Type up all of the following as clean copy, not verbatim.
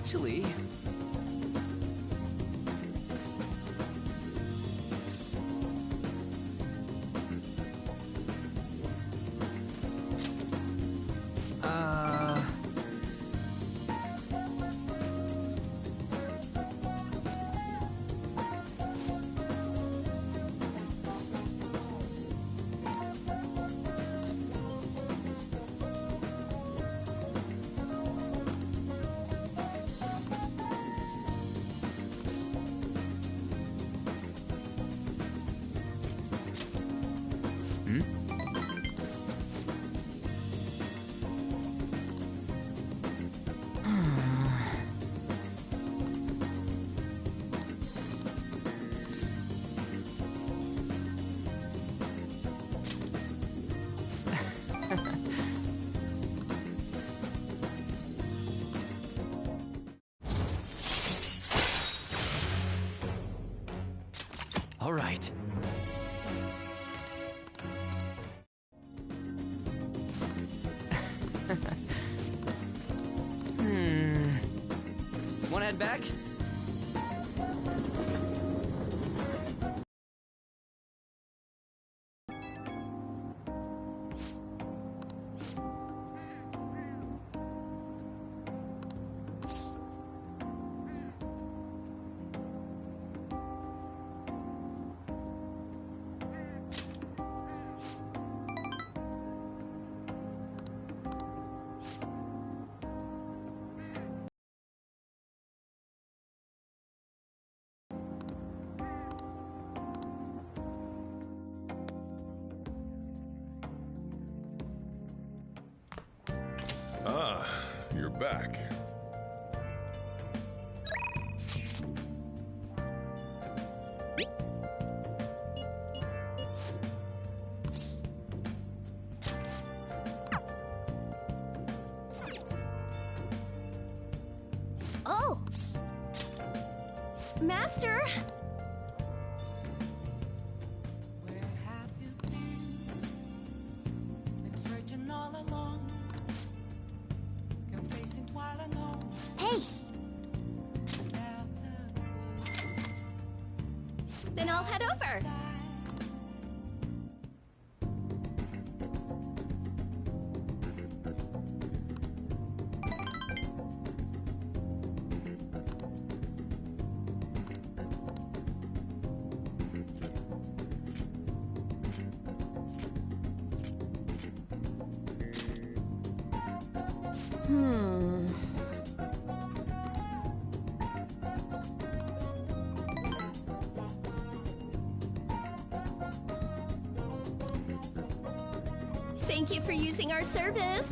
Actually... All right. Wanna head back? Ah, you're back. Oh! Master! Where have you been searching all along, confessing while alone, Hey! without the Then I'll head over. sign. Thank you for using our service.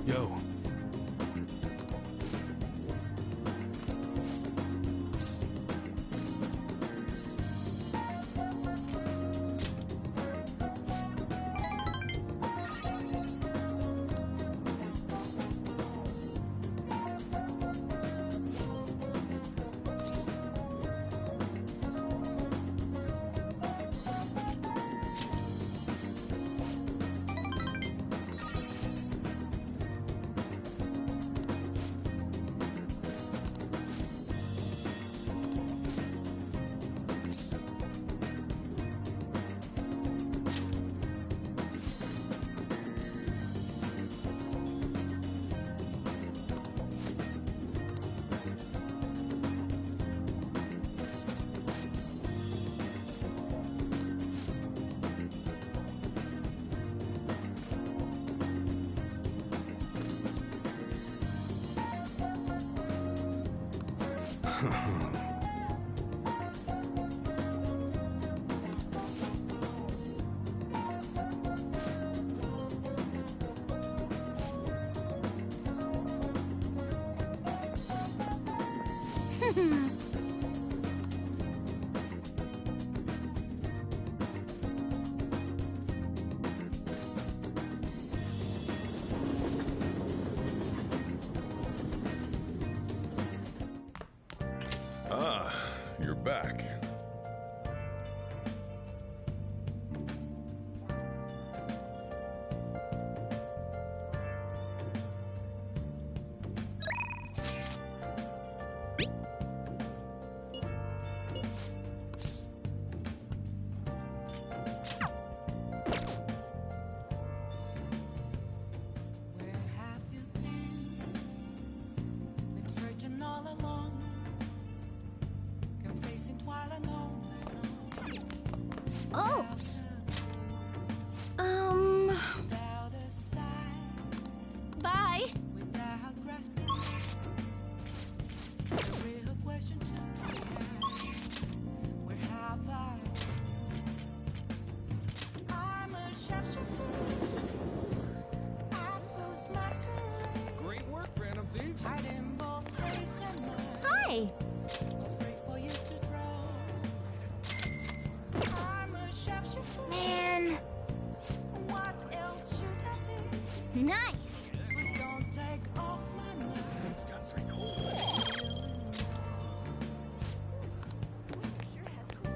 Yo. Ah, you're back. Where have you been? Been searching all along, confessing while alone. Oh, Without a sign, bye. without grasping. The real question to be asked: where have I? I'm a sharpshooter. I lose masquerade. Great work, Phantom Thieves. Hiding both face and mind. Hi. Afraid for you to draw. I'm a sharpshooter. Man, What else should I be? nice. Please don't take off my mind. It's got some cool. Sure has cool.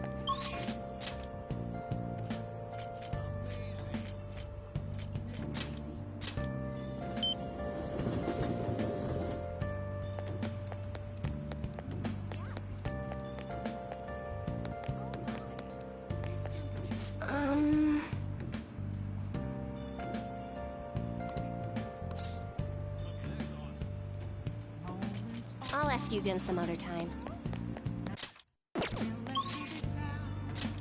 Moments I'll ask you again some other time. unless you be found.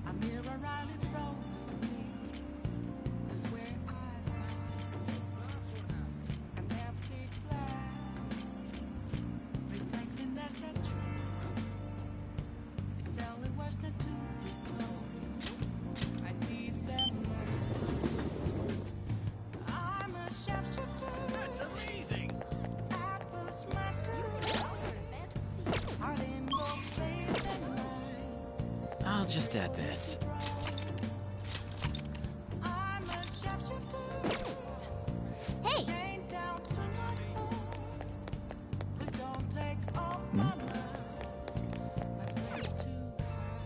A mirror right in front of me is where I found an empty glass, reflecting that's not true. It's telling words not to be told. I need them now. I'm a sharpshooter. That's amazing. Apples masquerade. Heart in both face and mind. I'll just add this. I'm a sharpshooter. Hey, Chained down to nightfall. Please don't take off my mask. My place too high.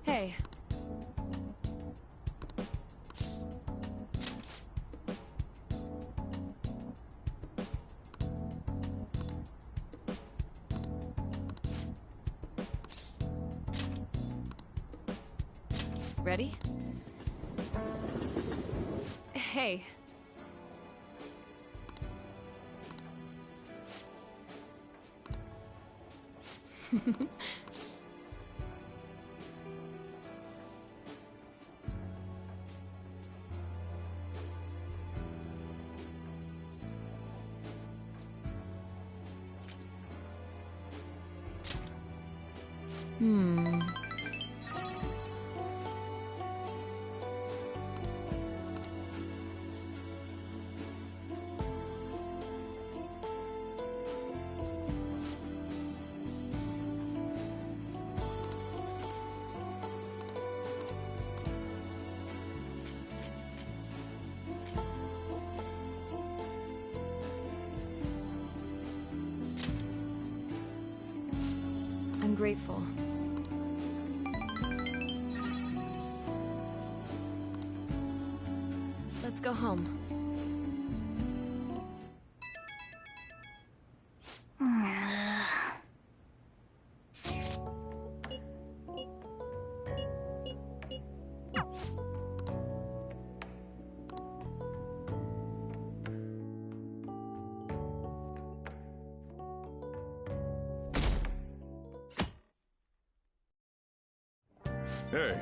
Hey. Ready? Hey. Hmm. I'm grateful. Let's go home. Hey.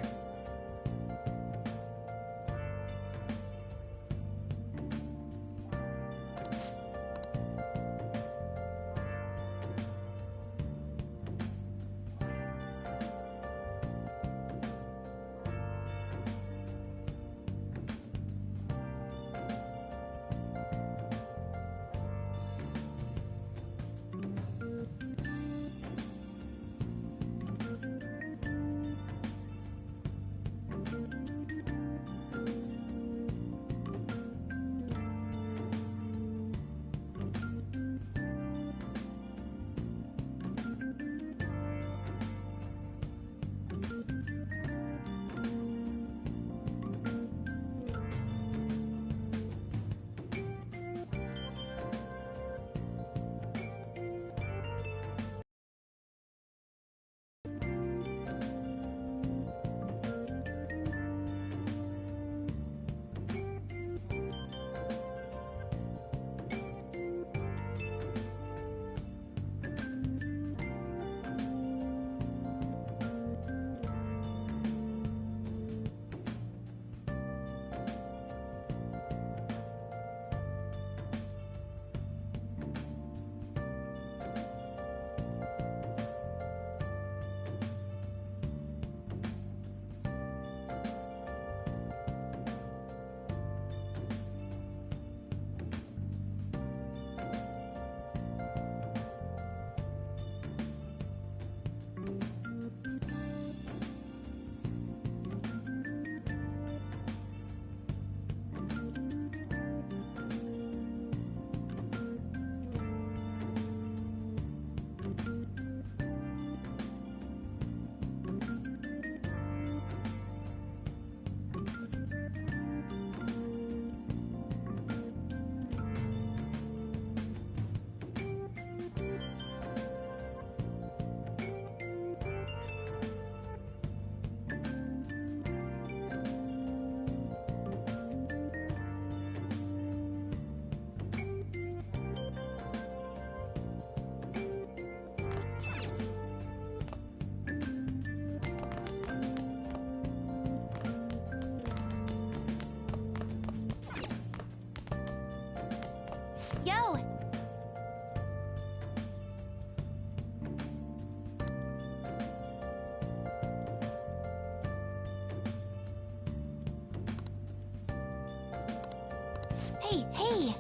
Hey, hey!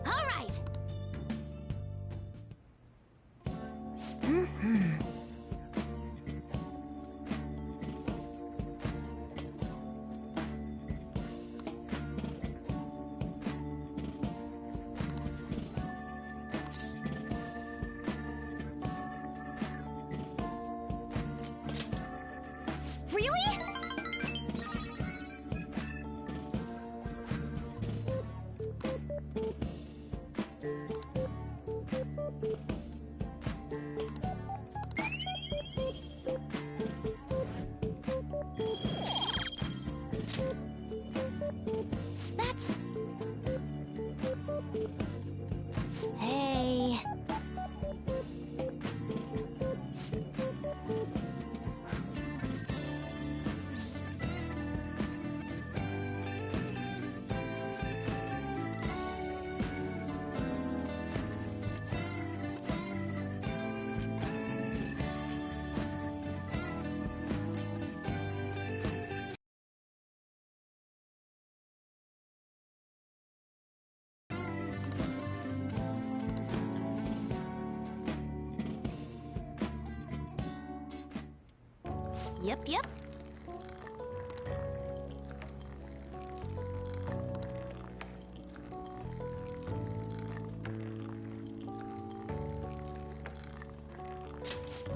All right! Really? That's... Hey... Yep.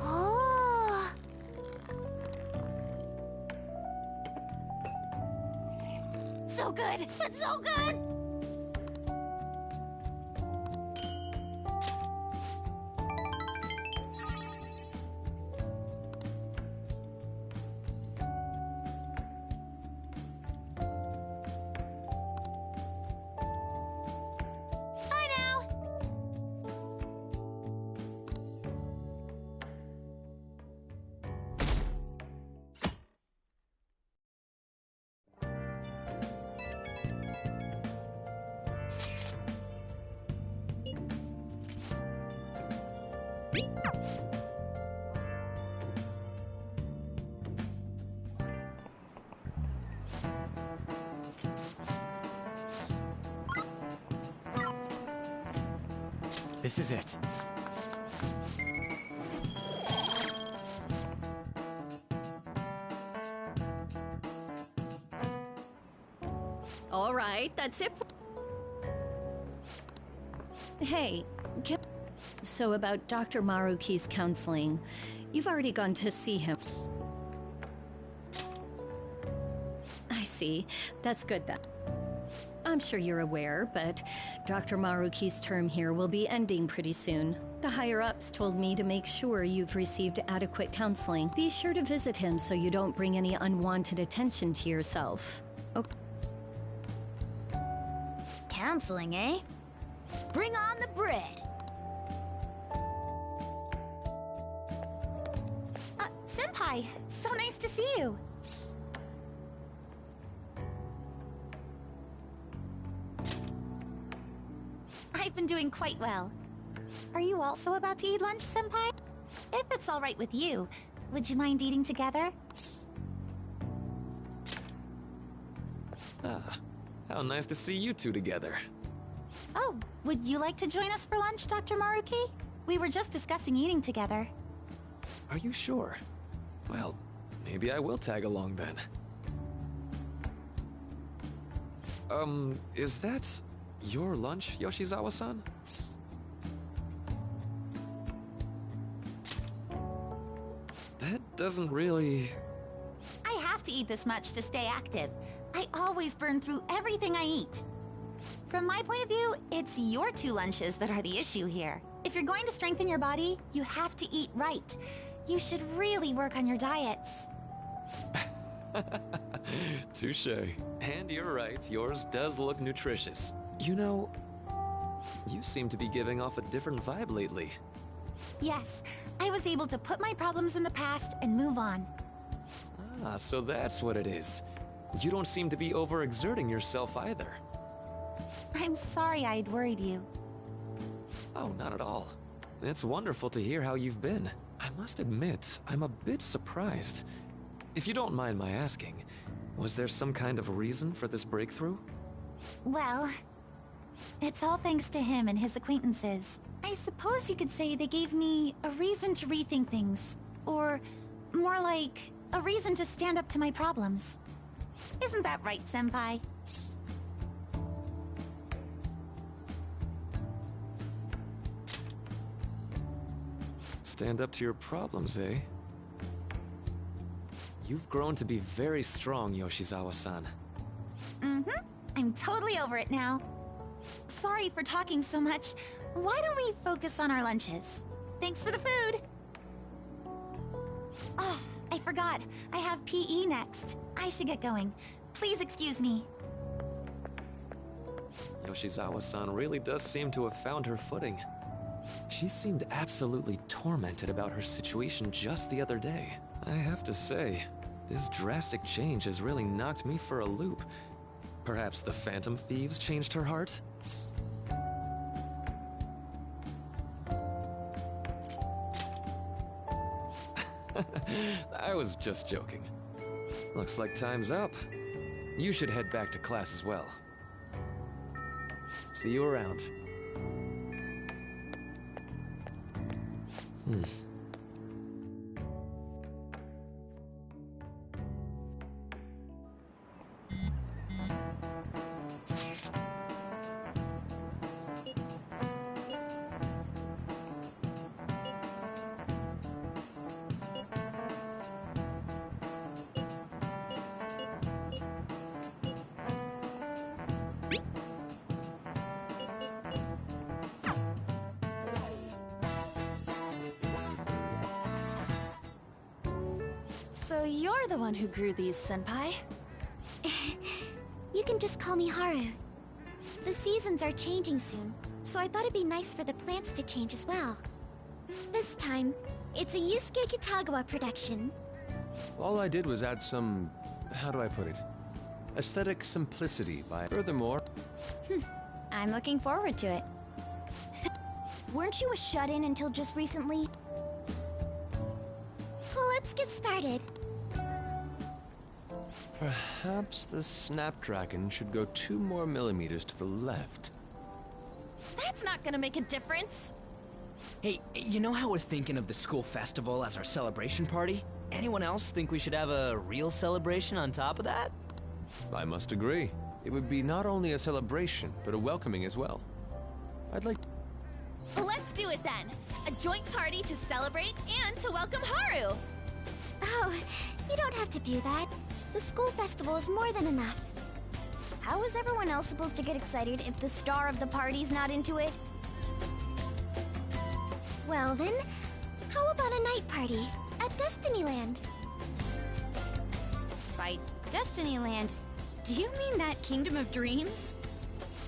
Oh. So good! It's so good! Bye now! This is it. All right, that's it. Hey, so about Dr. Maruki's counseling, you've already gone to see him. I see. That's good then. I'm sure you're aware, but Dr. Maruki's term here will be ending pretty soon. The higher-ups told me to make sure you've received adequate counseling. Be sure to visit him so you don't bring any unwanted attention to yourself. Okay. Counseling, eh? Bring on the bread! Senpai, so nice to see you! I've been doing quite well. Are you also about to eat lunch, Senpai? If it's all right with you, would you mind eating together? Ah, how nice to see you two together. Oh, would you like to join us for lunch, Dr. Maruki? We were just discussing eating together. Are you sure? Well, maybe I will tag along then. Is that your lunch, Yoshizawa-san? That doesn't really... I have to eat this much to stay active. I always burn through everything I eat. From my point of view, it's your two lunches that are the issue here. If you're going to strengthen your body, you have to eat right. You should really work on your diets. Touche. And you're right, yours does look nutritious. You know, you seem to be giving off a different vibe lately. Yes, I was able to put my problems in the past and move on. Ah, so that's what it is. You don't seem to be overexerting yourself either. I'm sorry I'd worried you. Oh, not at all. It's wonderful to hear how you've been. I must admit, I'm a bit surprised. If you don't mind my asking, was there some kind of reason for this breakthrough? Well, it's all thanks to him and his acquaintances. I suppose you could say they gave me a reason to rethink things. Or more like, a reason to stand up to my problems. Isn't that right, Senpai? Stand up to your problems, eh? You've grown to be very strong, Yoshizawa-san. Mm-hmm. I'm totally over it now. Sorry for talking so much. Why don't we focus on our lunches? Thanks for the food! Oh, I forgot. I have PE next. I should get going. Please excuse me. Yoshizawa-san really does seem to have found her footing. She seemed absolutely tormented about her situation just the other day. I have to say, this drastic change has really knocked me for a loop. Perhaps the Phantom Thieves changed her heart? I was just joking. Looks like time's up. You should head back to class as well. See you around. So you're the one who grew these, Senpai? You can just call me Haru. The seasons are changing soon, so I thought it'd be nice for the plants to change as well. This time, it's a Yusuke Kitagawa production. All I did was add some... how do I put it? Aesthetic simplicity by... Furthermore... I'm looking forward to it. Weren't you a shut-in until just recently? Well, let's get started. Perhaps the Snapdragon should go 2 more millimeters to the left. That's not gonna make a difference. Hey, you know how we're thinking of the school festival as our celebration party? Anyone else think we should have a real celebration on top of that? I must agree. It would be not only a celebration, but a welcoming as well. I'd like... Let's do it then. A joint party to celebrate and to welcome Haru. Oh, you don't have to do that. The school festival is more than enough. How is everyone else supposed to get excited if the star of the party's not into it? Well then, how about a night party at Destinyland? By Destinyland, do you mean that Kingdom of Dreams?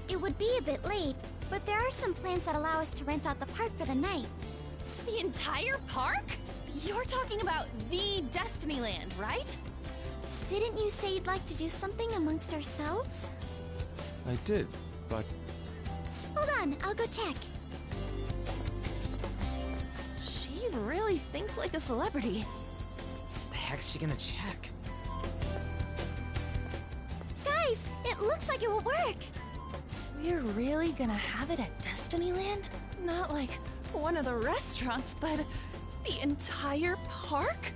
It would be a bit late, but there are some plans that allow us to rent out the park for the night. The entire park? You're talking about the Destinyland, right? Didn't you say you'd like to do something amongst ourselves? I did, but... Hold on, I'll go check. She really thinks like a celebrity. The heck's she gonna check? Guys, it looks like it will work. We're really gonna have it at Destinyland? Not like one of the restaurants, but the entire park?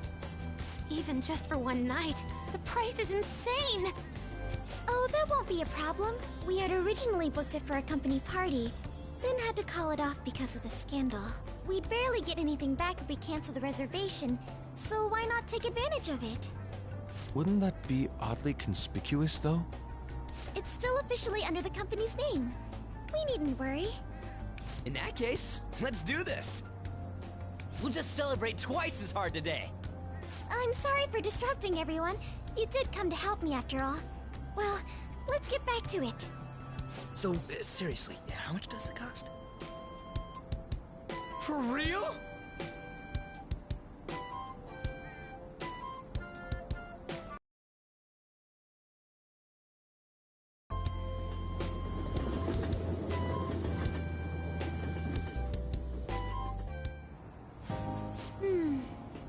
Even just for one night, the price is insane! Oh, that won't be a problem. We had originally booked it for a company party, then had to call it off because of the scandal. We'd barely get anything back if we cancel the reservation, so why not take advantage of it? Wouldn't that be oddly conspicuous, though? It's still officially under the company's name. We needn't worry. In that case, let's do this! We'll just celebrate twice as hard today! I'm sorry for disrupting everyone. You did come to help me after all. Well, let's get back to it. So, seriously, how much does it cost? For real?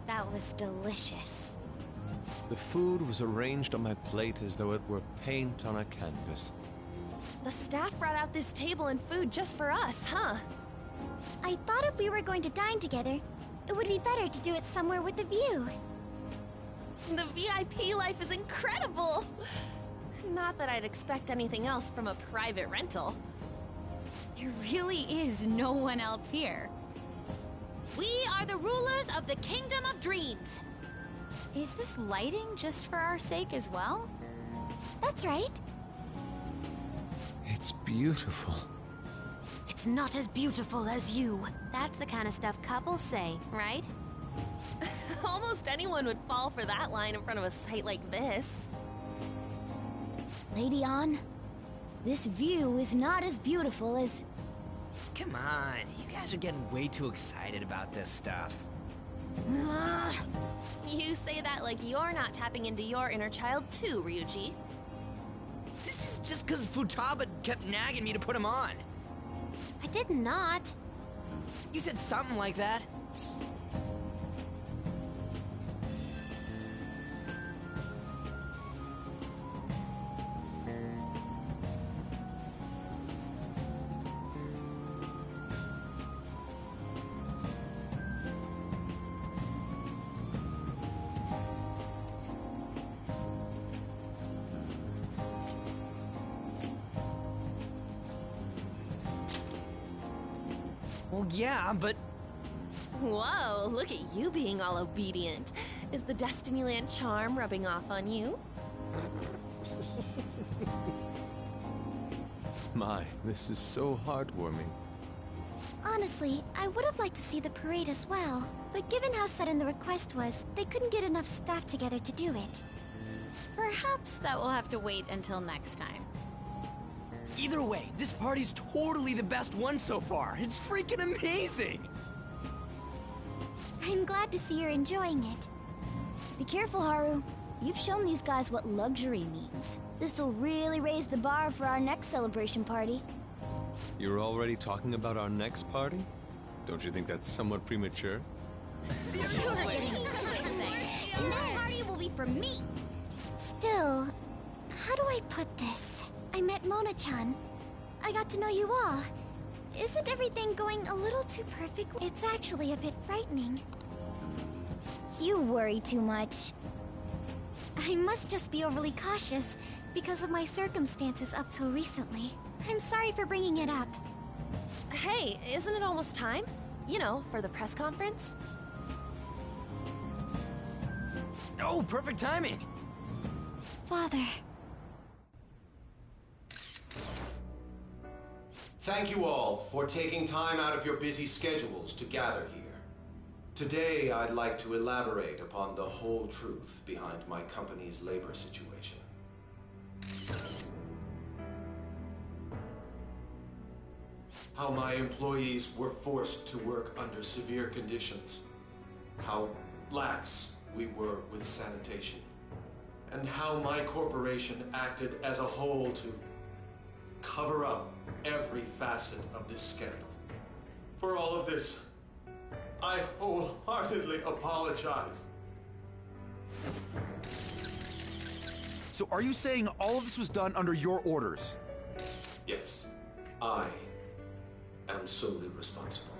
That was delicious. The food was arranged on my plate as though it were paint on a canvas. The staff brought out this table and food just for us, huh? I thought if we were going to dine together, it would be better to do it somewhere with a view. The VIP life is incredible! Not that I'd expect anything else from a private rental. There really is no one else here. We are the rulers of the Kingdom of Dreams. Is this lighting just for our sake as well? That's right. It's beautiful. It's not as beautiful as you. That's the kind of stuff couples say, right? Almost anyone would fall for that line in front of a sight like this. Lady Ann, this view is not as beautiful as... Come on, you guys are getting way too excited about this stuff. You say that like you're not tapping into your inner child too, Ryuji. This is just because Futaba kept nagging me to put him on. I did not. You said something like that. Well, yeah, but... Whoa, look at you being all obedient. Is the Destinyland charm rubbing off on you? My, this is so heartwarming. Honestly, I would have liked to see the parade as well. But given how sudden the request was, they couldn't get enough staff together to do it. Perhaps that will have to wait until next time. Either way, this party's totally the best one so far. It's freaking amazing! I'm glad to see you're enjoying it. Be careful, Haru. You've shown these guys what luxury means. This'll really raise the bar for our next celebration party. You're already talking about our next party? Don't you think that's somewhat premature? And that party will be for me! Still, how do I put this? I met Mona-chan. I got to know you all. Isn't everything going a little too perfect? It's actually a bit frightening. You worry too much. I must just be overly cautious because of my circumstances up till recently. I'm sorry for bringing it up. Hey, isn't it almost time? You know, for the press conference? Oh, perfect timing! Father. Thank you all for taking time out of your busy schedules to gather here. Today, I'd like to elaborate upon the whole truth behind my company's labor situation. How my employees were forced to work under severe conditions. How lax we were with sanitation. And how my corporation acted as a whole to cover up every facet of this scandal. For all of this, I wholeheartedly apologize. So are you saying all of this was done under your orders? Yes, I am solely responsible.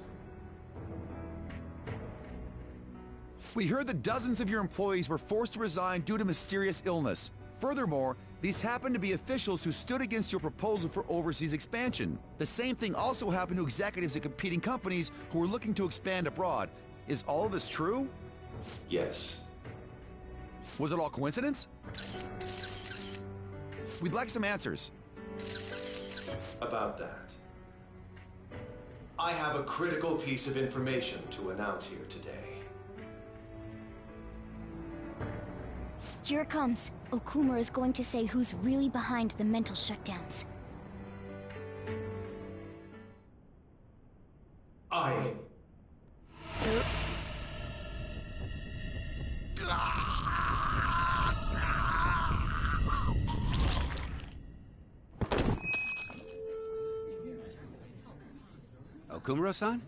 We heard that dozens of your employees were forced to resign due to mysterious illness. Furthermore, these happened to be officials who stood against your proposal for overseas expansion. The same thing also happened to executives at competing companies who were looking to expand abroad. Is all of this true? Yes. Was it all coincidence? We'd like some answers. About that, I have a critical piece of information to announce here today. Here it comes. Okuma is going to say who's really behind the mental shutdowns. I... Okumura-san?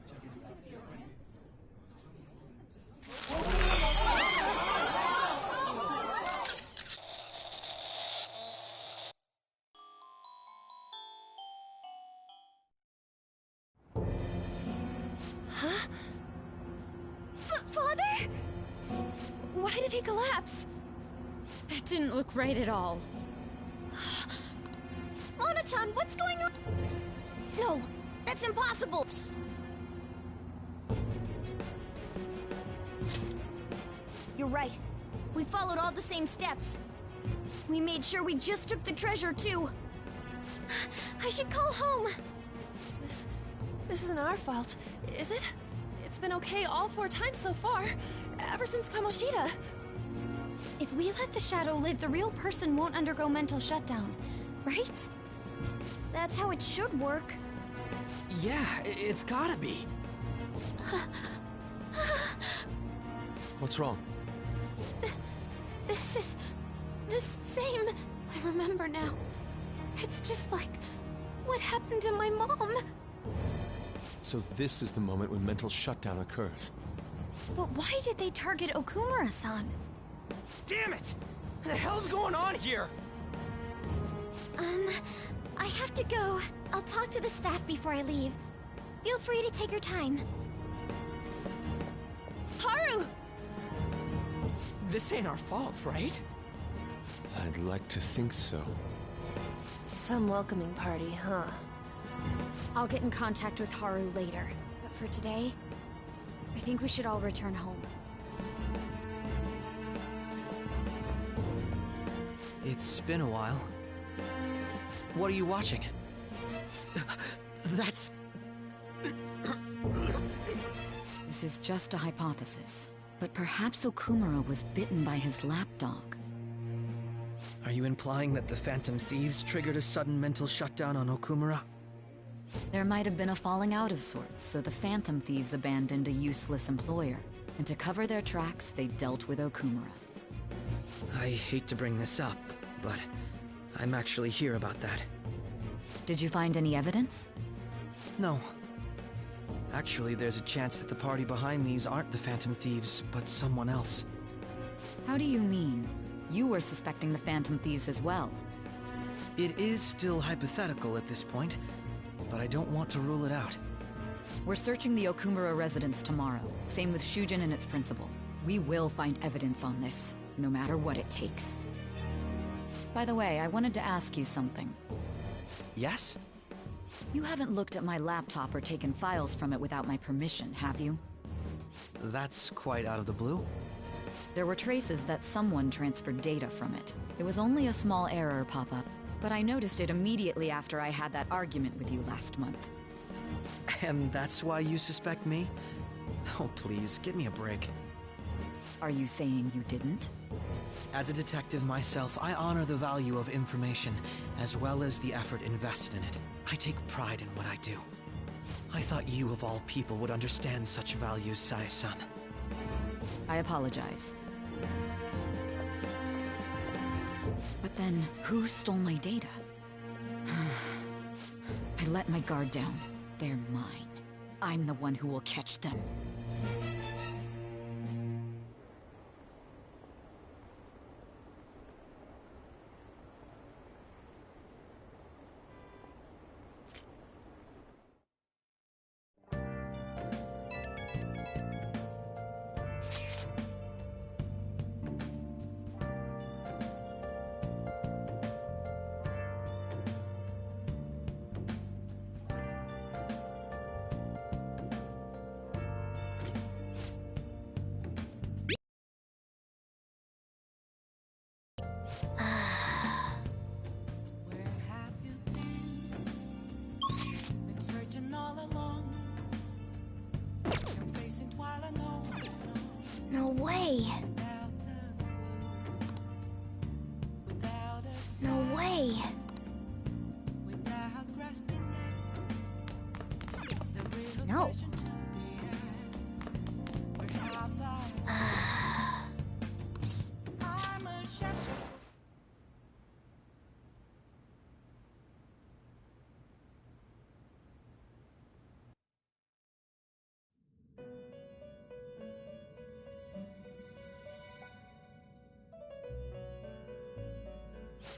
Why did he collapse? That didn't look right at all. Mona-chan, what's going on? No, that's impossible. You're right. We followed all the same steps. We made sure we just took the treasure, too. I should call home. This isn't our fault, is it? It's been okay all 4 times so far, ever since Kamoshida. If we let the shadow live, the real person won't undergo mental shutdown, right? That's how it should work. Yeah, it's gotta be. What's wrong? This is the same. I remember now. It's just like what happened to my mom. So this is the moment when mental shutdown occurs. But why did they target Okumura-san? Damn it! What the hell's going on here? I have to go. I'll talk to the staff before I leave. Feel free to take your time. Haru! This ain't our fault, right? I'd like to think so. Some welcoming party, huh? I'll get in contact with Haru later. But for today, I think we should all return home. It's been a while. What are you watching? That's... This is just a hypothesis, but perhaps Okumura was bitten by his lapdog. Are you implying that the Phantom Thieves triggered a sudden mental shutdown on Okumura? There might have been a falling out of sorts, so the Phantom Thieves abandoned a useless employer. And to cover their tracks, they dealt with Okumura. I hate to bring this up, but I'm actually here about that. Did you find any evidence? No. Actually, there's a chance that the party behind these aren't the Phantom Thieves, but someone else. How do you mean? You were suspecting the Phantom Thieves as well. It is still hypothetical at this point, but I don't want to rule it out. We're searching the Okumura residence tomorrow. Same with Shujin and its principal. We will find evidence on this, no matter what it takes. By the way, I wanted to ask you something. Yes? You haven't looked at my laptop or taken files from it without my permission, have you? That's quite out of the blue. There were traces that someone transferred data from it. It was only a small error pop-up, but I noticed it immediately after I had that argument with you last month. And that's why you suspect me? Oh, please, give me a break. Are you saying you didn't? As a detective myself, I honor the value of information, as well as the effort invested in it. I take pride in what I do. I thought you, of all people, would understand such values, Sae-san. I apologize. But then, who stole my data? I let my guard down. They're mine. I'm the one who will catch them. Where have you been searching all along. You're facing twilight, No way. No way. without grasping it. The real No. question to be asked. Where have I? I'm a chef.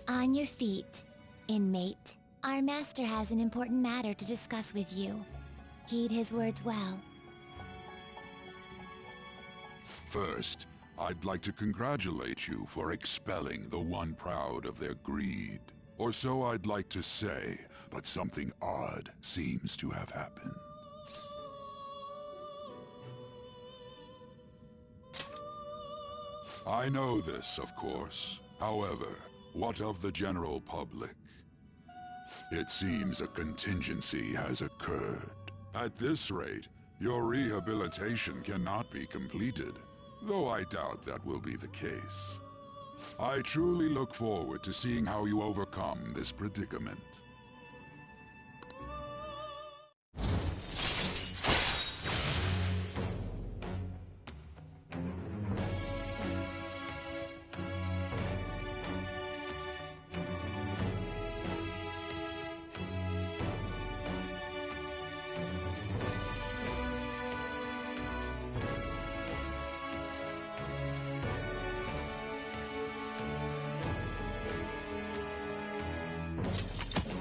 On your feet, inmate. Our master has an important matter to discuss with you. Heed his words well. First, I'd like to congratulate you for expelling the one proud of their greed. Or so I'd like to say, but something odd seems to have happened. I know this, of course. However, what of the general public? It seems a contingency has occurred. At this rate, your rehabilitation cannot be completed, though I doubt that will be the case. I truly look forward to seeing how you overcome this predicament.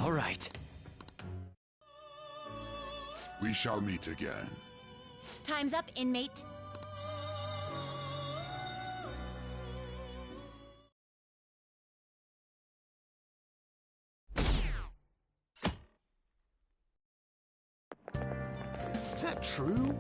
All right. We shall meet again. Time's up, inmate. Is that true?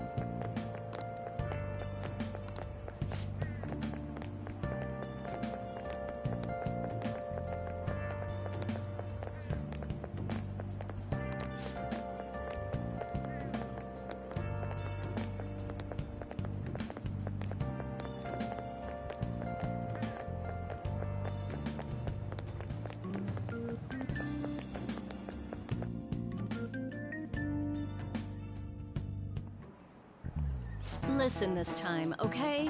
Listen this time, okay?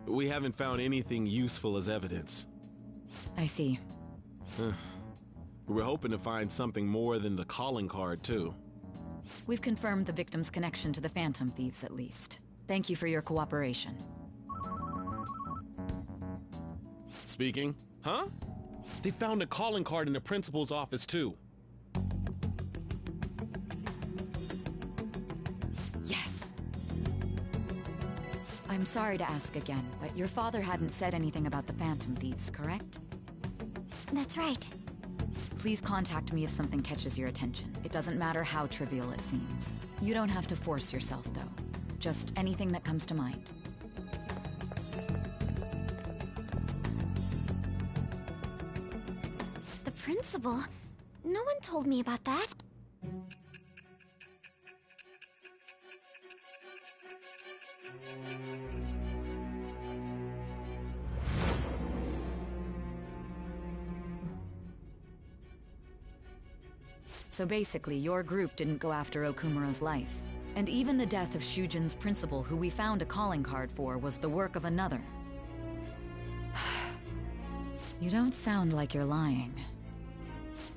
We haven't found anything useful as evidence. I see. We're hoping to find something more than the calling card, too. We've confirmed the victim's connection to the Phantom Thieves, at least. Thank you for your cooperation. Speaking? Huh? They found a calling card in the principal's office, too. Yes. I'm sorry to ask again, but your father hadn't said anything about the Phantom Thieves, correct? That's right. Please contact me if something catches your attention. It doesn't matter how trivial it seems. You don't have to force yourself, though. Just anything that comes to mind. The principal? No one told me about that. So basically, your group didn't go after Okumura's life. And even the death of Shujin's principal, who we found a calling card for, was the work of another. You don't sound like you're lying.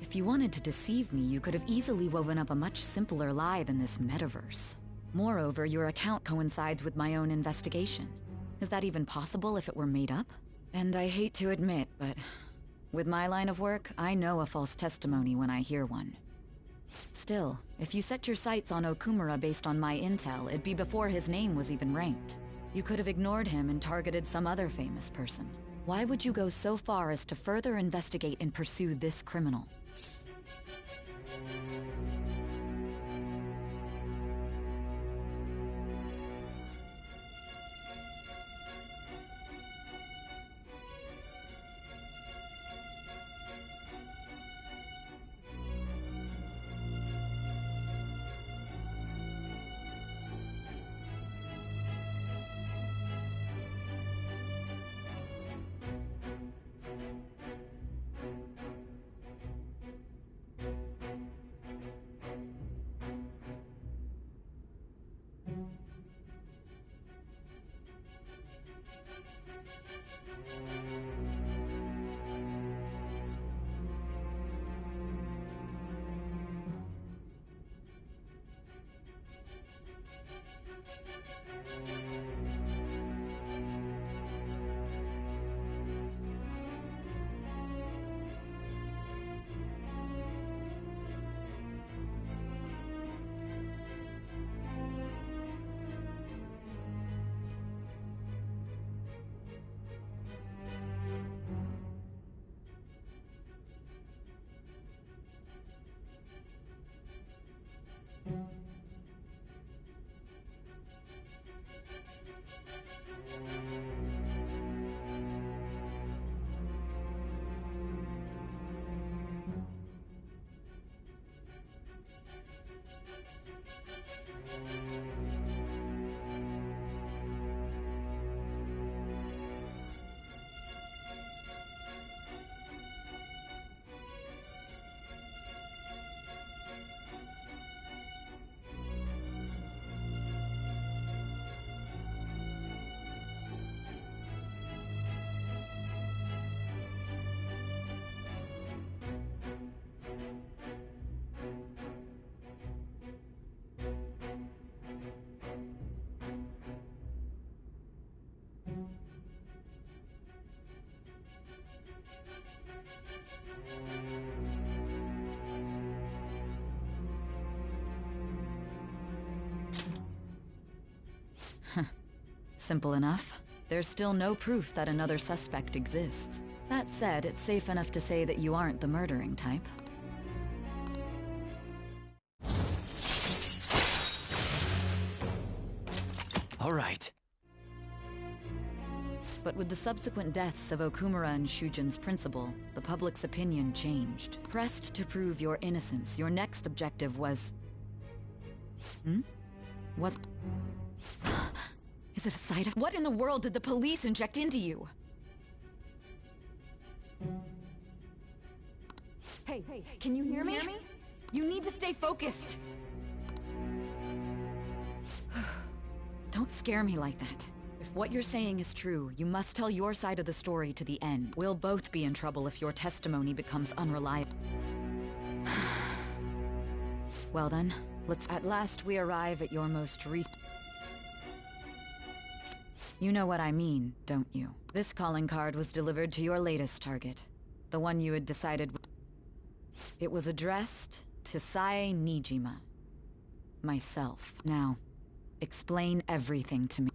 If you wanted to deceive me, you could have easily woven up a much simpler lie than this metaverse. Moreover, your account coincides with my own investigation. Is that even possible if it were made up? And I hate to admit, but with my line of work, I know a false testimony when I hear one. Still, if you set your sights on Okumura based on my intel, it'd be before his name was even ranked. You could have ignored him and targeted some other famous person. Why would you go so far as to further investigate and pursue this criminal? Simple enough. There's still no proof that another suspect exists. That said, it's safe enough to say that you aren't the murdering type. All right. But with the subsequent deaths of Okumura and Shujin's principal, the public's opinion changed. Pressed to prove your innocence, your next objective was... Was... Is it a side effect? What in the world did the police inject into you? Hey, can you hear me? You need to stay focused. Don't scare me like that. If what you're saying is true, you must tell your side of the story to the end. We'll both be in trouble if your testimony becomes unreliable. Well then, at last we arrive at your most recent... You know what I mean, don't you? This calling card was delivered to your latest target. The one you had decided... It was addressed to Sae Nijima. Myself. Now, explain everything to me.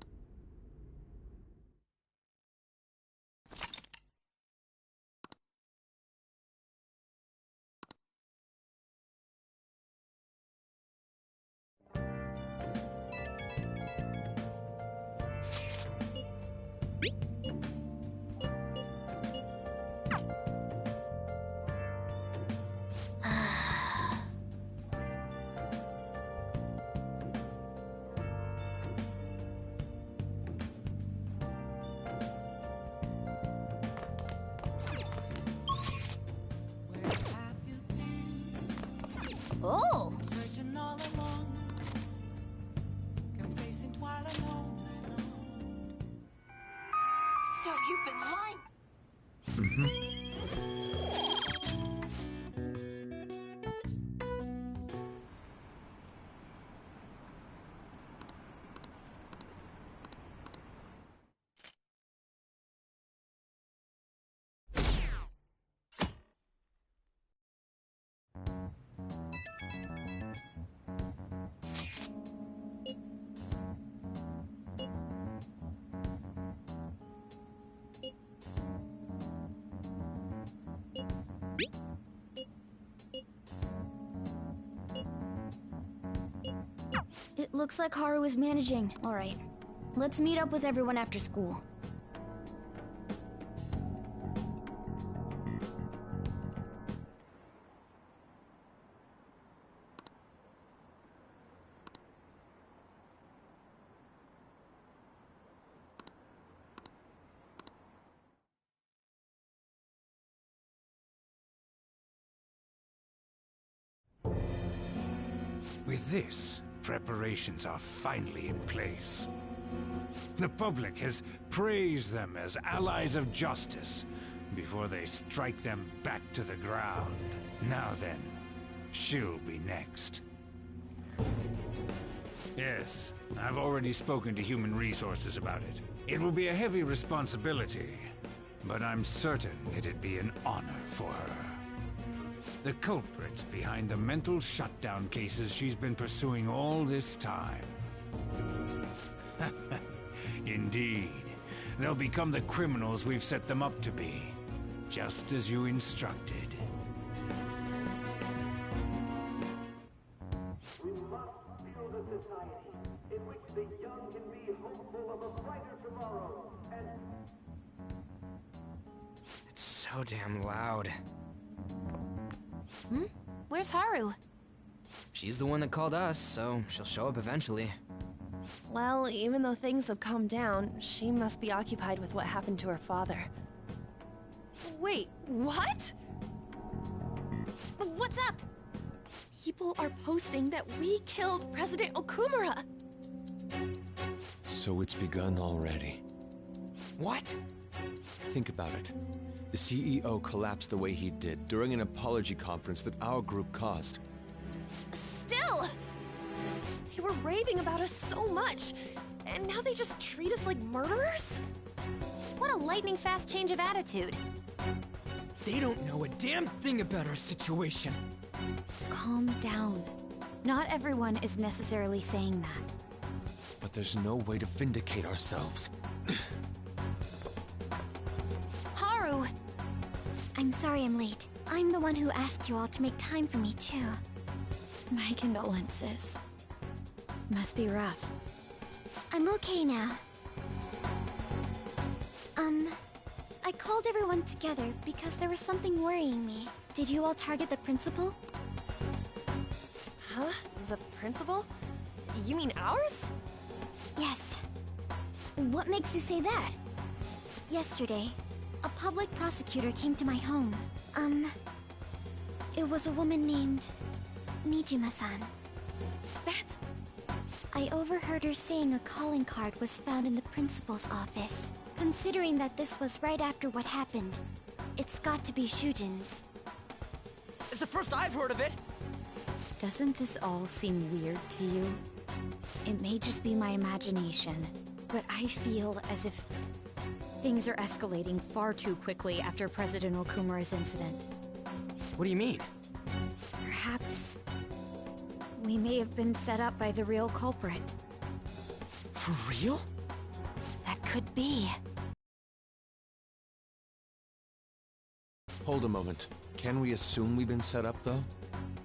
Oh! Searching all along, confessing twilight alone. So you've been lying. It looks like Haru is managing. All right. Let's meet up with everyone after school. With this, preparations are finally in place. The public has praised them as allies of justice before they strike them back to the ground. Now then, she'll be next. Yes, I've already spoken to Human Resources about it. It will be a heavy responsibility, but I'm certain it'd be an honor for her. The culprits behind the mental shutdown cases she's been pursuing all this time. Indeed. They'll become the criminals we've set them up to be, just as you instructed. We must build a society in which the young can be hopeful of a brighter tomorrow, and... It's so damn loud. Where's Haru? She's the one that called us, so she'll show up eventually. Well, even though things have calmed down, she must be occupied with what happened to her father. Wait, what? What's up? People are posting that we killed President Okumura! So it's begun already. What? Think about it. The CEO collapsed the way he did during an apology conference that our group caused. Still! They were raving about us so much, and now they just treat us like murderers? What a lightning-fast change of attitude. They don't know a damn thing about our situation. Calm down. Not everyone is necessarily saying that. But there's no way to vindicate ourselves. Haru! I'm sorry I'm late. I'm the one who asked you all to make time for me, too. My condolences. Must be rough. I'm okay now. I called everyone together because there was something worrying me. Did you all target the principal? Huh? The principal? You mean ours? Yes. What makes you say that? Yesterday, a public prosecutor came to my home. It was a woman named Nijima-san. That's... I overheard her saying a calling card was found in the principal's office. Considering that this was right after what happened, it's got to be Shujin's. It's the first I've heard of it! Doesn't this all seem weird to you? It may just be my imagination, but I feel as if things are escalating far too quickly after President Okumura's incident. What do you mean? Perhaps we may have been set up by the real culprit. For real? That could be. Hold a moment. Can we assume we've been set up, though?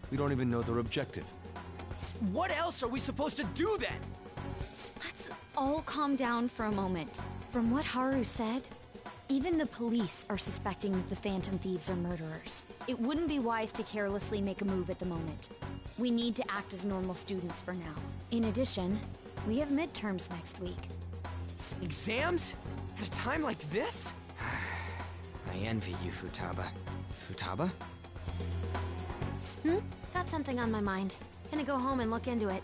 We don't even know their objective. What else are we supposed to do then? Let's all calm down for a moment. From what Haru said, even the police are suspecting that the Phantom Thieves are murderers. It wouldn't be wise to carelessly make a move at the moment. We need to act as normal students for now. In addition, we have midterms next week. Exams? At a time like this? I envy you, Futaba. Futaba? Got something on my mind. Gonna go home and look into it.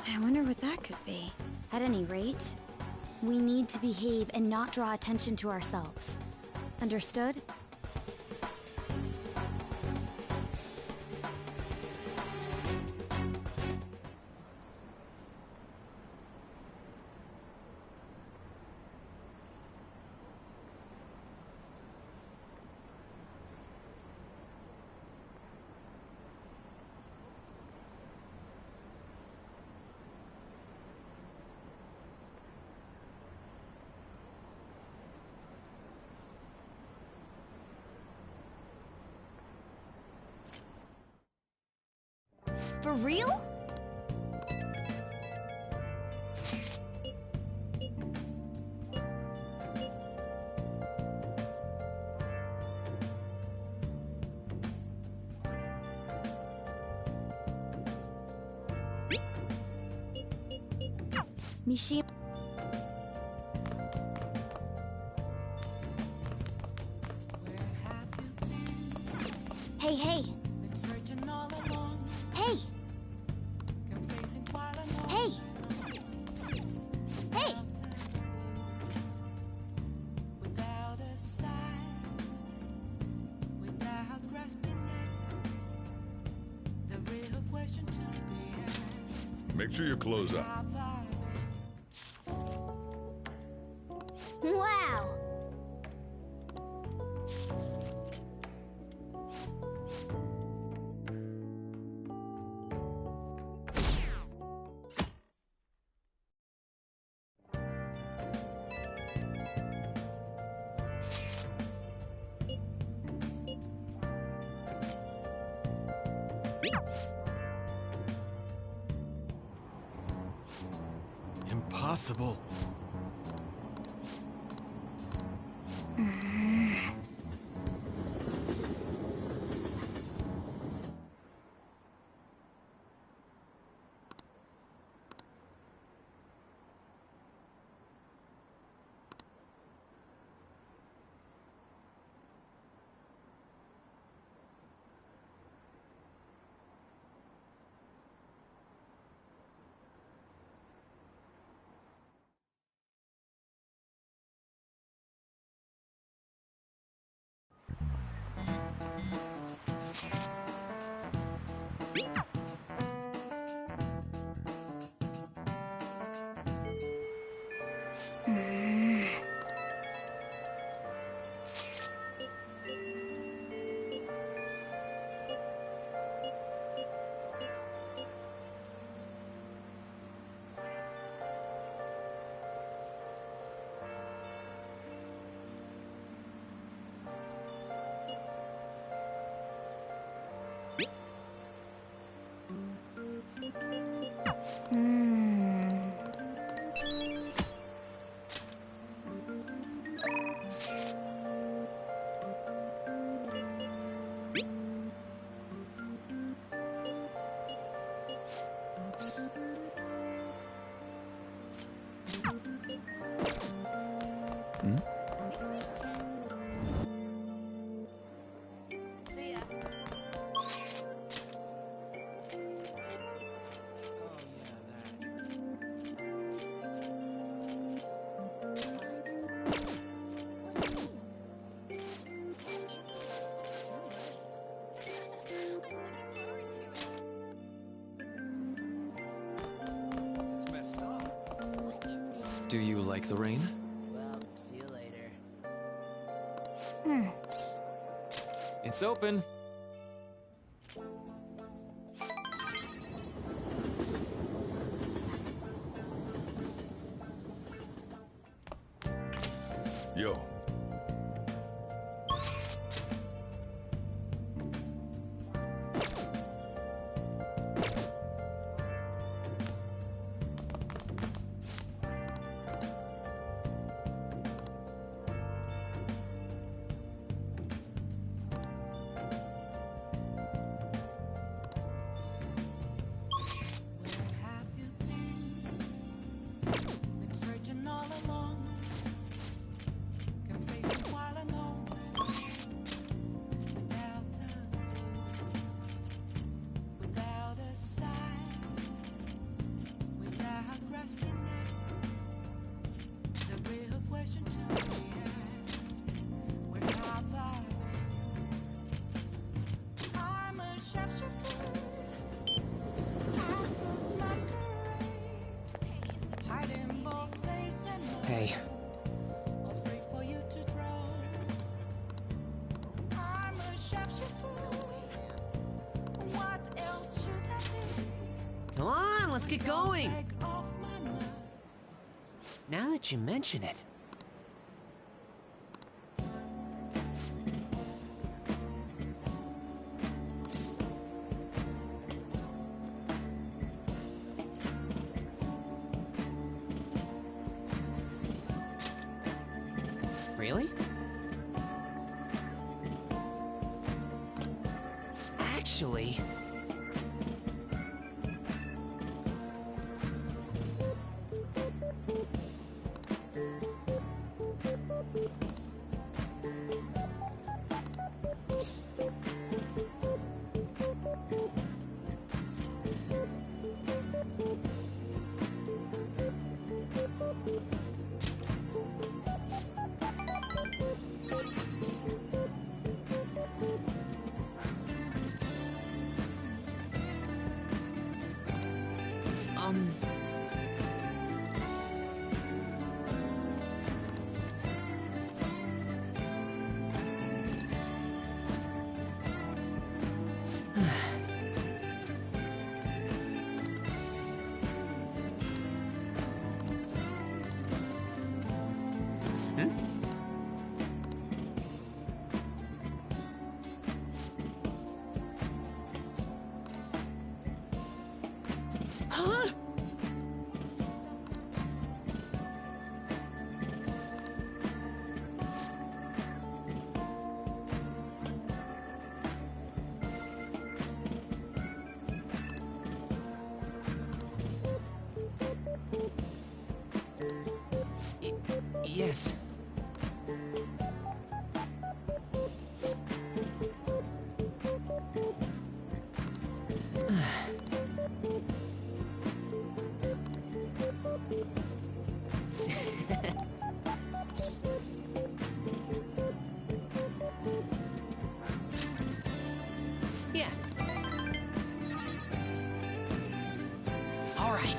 I wonder what that could be. At any rate, we need to behave and not draw attention to ourselves. Understood? For real? Mishi... Hey, hey! Hey! Hey! Hey! Make sure you close up. Wow! Impossible. See ya. It's messed up. Do you like the rain? Well, see you later. It's open. Yo. Been searching all along. Can face it while alone. Without without a sign, without resting it. The real question to be asked: where have I been? I'm a shapeshifter. Actors masquerade. Hiding both face and mind. Hey, All free for you to draw. I'm a shapeshifter. What else should I be? come on, let's get going. Take off my mind. Now that you mention it. Really? Actually... Huh? Yes. Yeah. All right.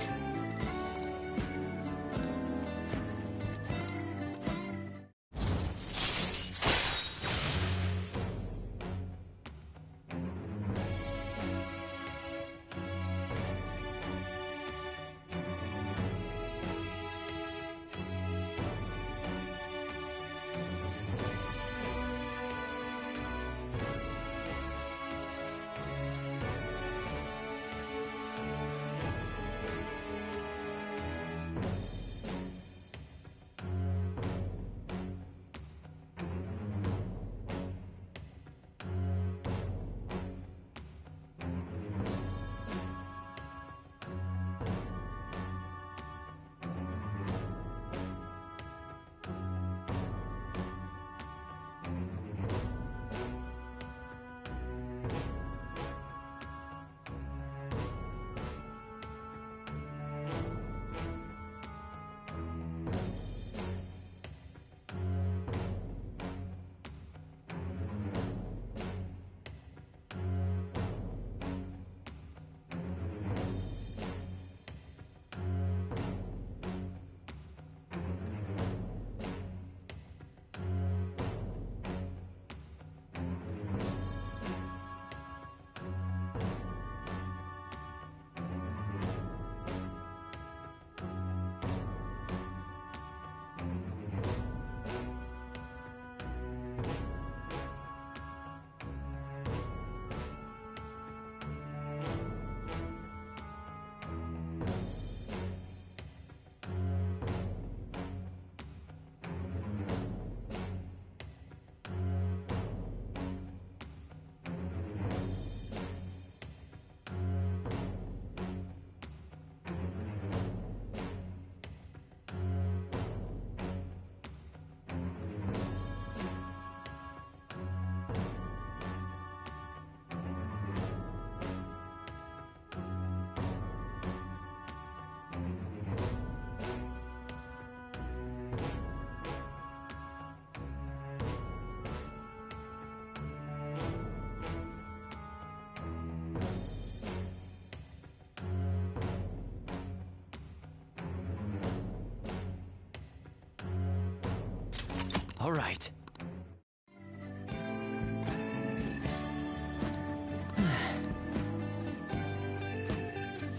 All right.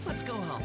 Let's go home.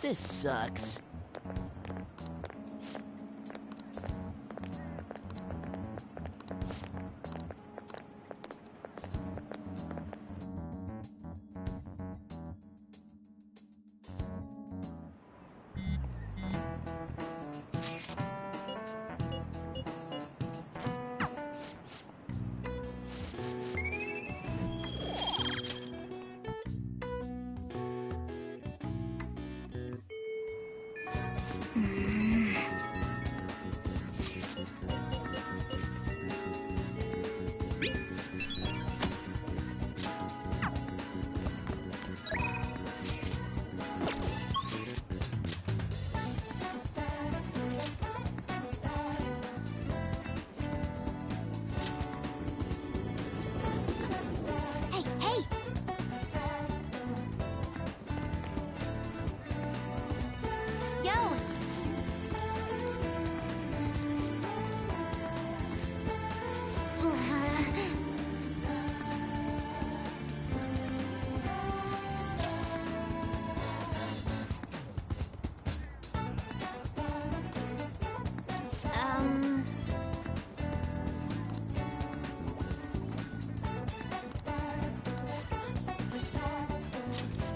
This sucks. Hey, hey! Yo!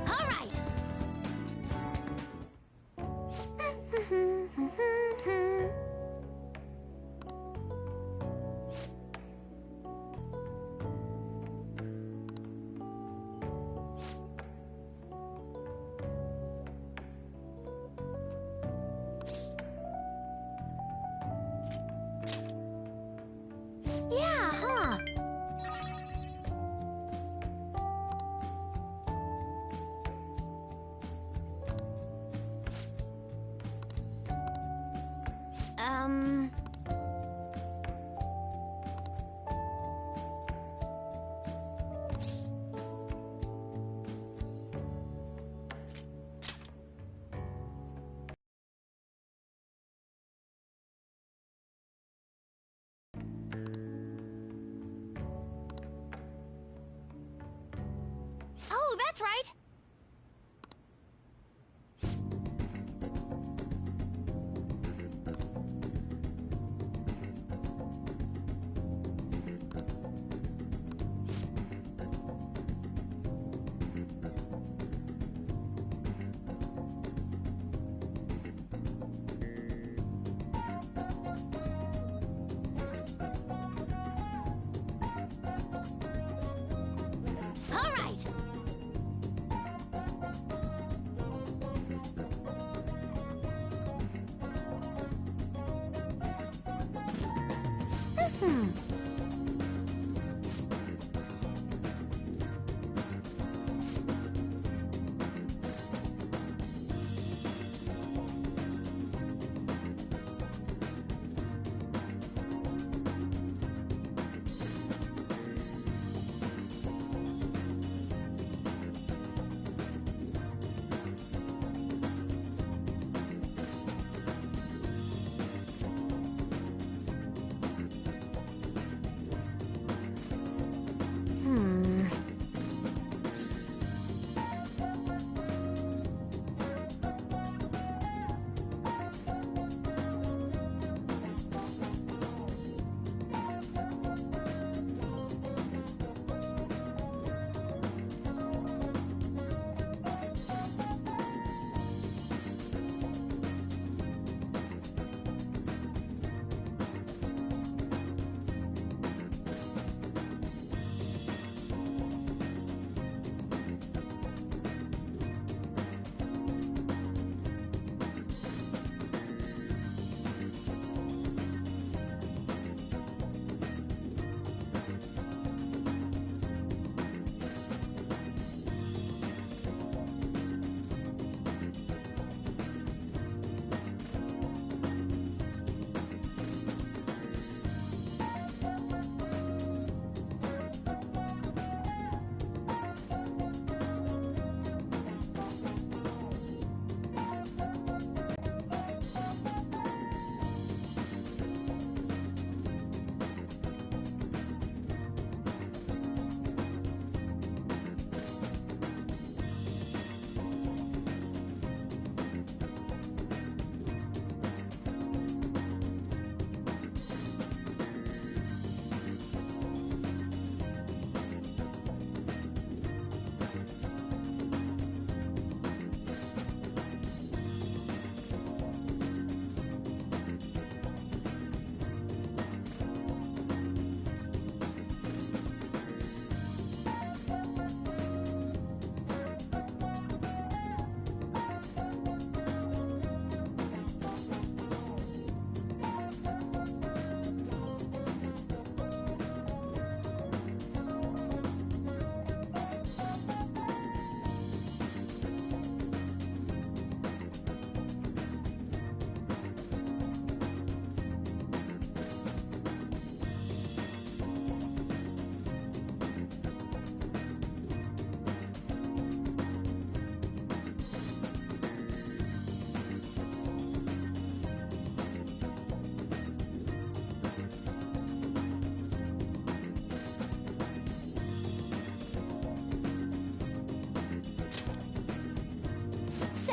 All right. Yeah, huh? Um... Oh, that's right. All right.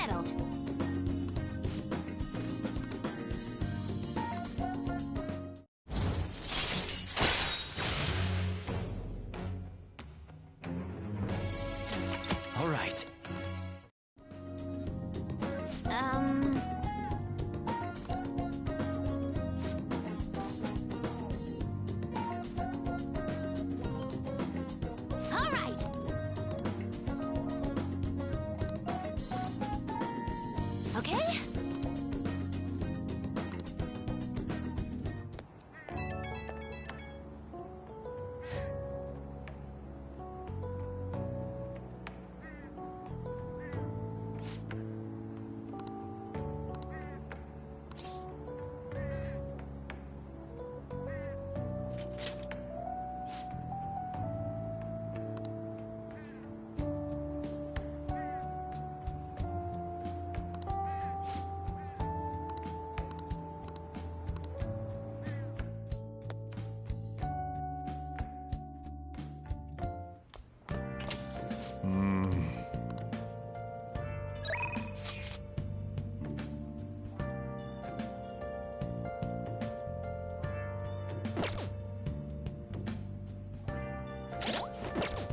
settled. All right. All right. Okay.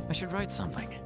I should write something.